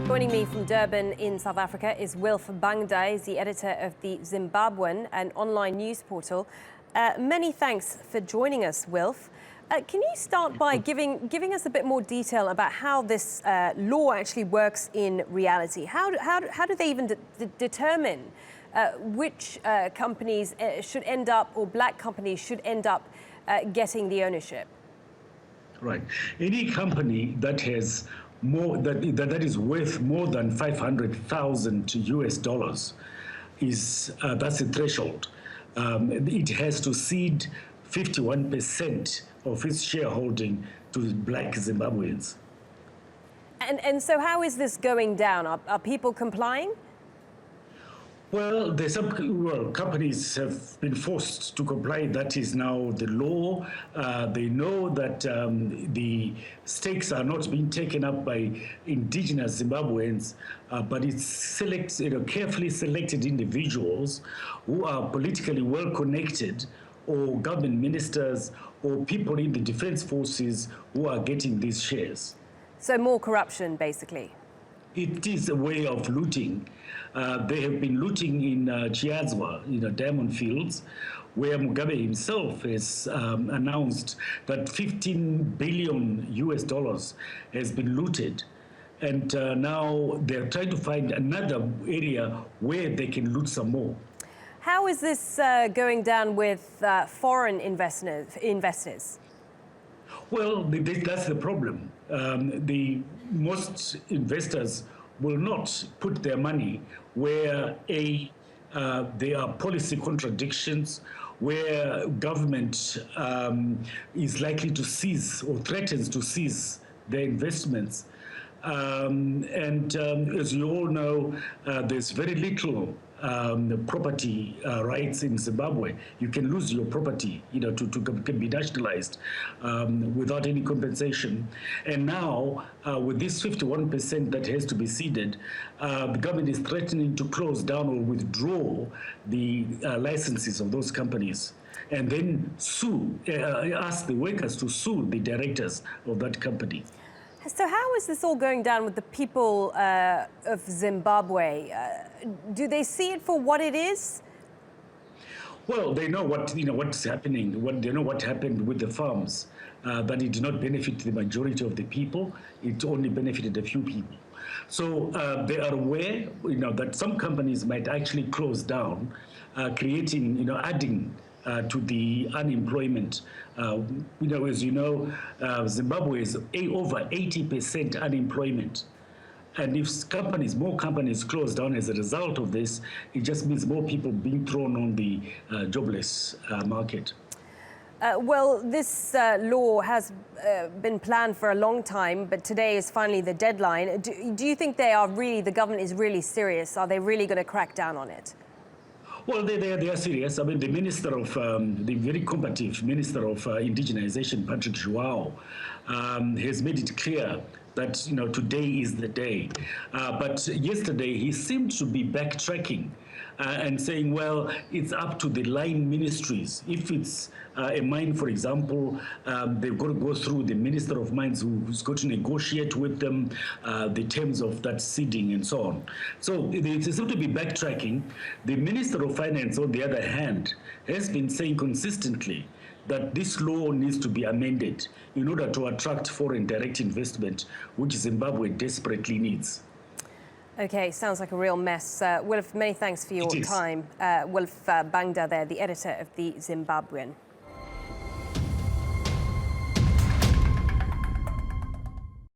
Joining me from Durban in South Africa is Wilf Mbanga. He's the editor of the Zimbabwean, an online news portal. Many thanks for joining us, Wilf. Can you start by giving us a bit more detail about how this law actually works in reality? How do they even determine which companies should end up, or black companies should end up getting the ownership? Right. Any company that has that is worth more than 500,000 US dollars is that's a threshold. It has to cede 51% of its shareholding to black Zimbabweans. And so how is this going down? Are people complying? Well, companies have been forced to comply. That is now the law. They know that the stakes are not being taken up by indigenous Zimbabweans, but it's carefully selected individuals who are politically well connected, or government ministers, or people in the defense forces who are getting these shares. So more corruption, basically. It is a way of looting. They have been looting in Chiadzwa, diamond fields, where Mugabe himself has announced that 15 billion US dollars has been looted. And now they're trying to find another area where they can loot some more. How is this going down with foreign investors? Well, that's the problem. Most investors will not put their money where there are policy contradictions, where government is likely to seize or threatens to seize their investments. As you all know, there's very little property rights in Zimbabwe. You can lose your property, can be nationalized without any compensation. And now, with this 51% that has to be ceded, the government is threatening to close down or withdraw the licenses of those companies, and then ask the workers to sue the directors of that company. So how is this all going down with the people of Zimbabwe? Do they see it for what it is? Well, they know what's happening. They know what happened with the farms. That it did not benefit the majority of the people. It only benefited a few people. So they are aware, that some companies might actually close down, creating, adding to the unemployment. As you know, Zimbabwe is over 80% unemployment. And if more companies close down as a result of this, it just means more people being thrown on the jobless market. Well, this law has been planned for a long time, but today is finally the deadline. Do you think the government is really serious? Are they really going to crack down on it? Well, they are serious. I mean, the the very combative Minister of Indigenization, Patrick João, has made it clear that today is the day. But yesterday he seemed to be backtracking and saying, well, it's up to the line ministries. If it's a mine, for example, they've got to go through the Minister of Mines, who's got to negotiate with them the terms of that ceding and so on. So they seem to be backtracking. The Minister of Finance, on the other hand, has been saying consistently that this law needs to be amended in order to attract foreign direct investment, which Zimbabwe desperately needs. Okay, sounds like a real mess. Wilf, many thanks for your time. Wilf Mbanga there, the editor of the Zimbabwean.